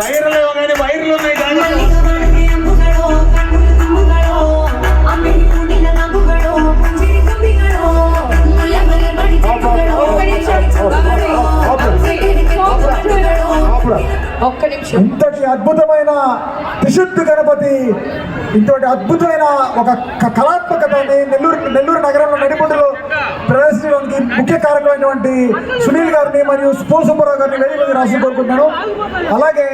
వైర్లు కానీ వైర్లు ఉన్నాయి కానీ ఒక్క నిమిషం. ఇంతటి అద్భుతమైన త్రిశుద్ధి గణపతి, ఇంతటి అద్భుతమైన ఒక కళాత్మకతని నెల్లూరు నగరంలో నడిబొడ్డులో ప్రదర్శించడానికి ముఖ్య కారకమైనటువంటి సునీల్ గారిని మరియు స్పోల్ సుబ్బారావు గారిని వేదిక మీద రాసి కోరుకుంటున్నాను. అలాగే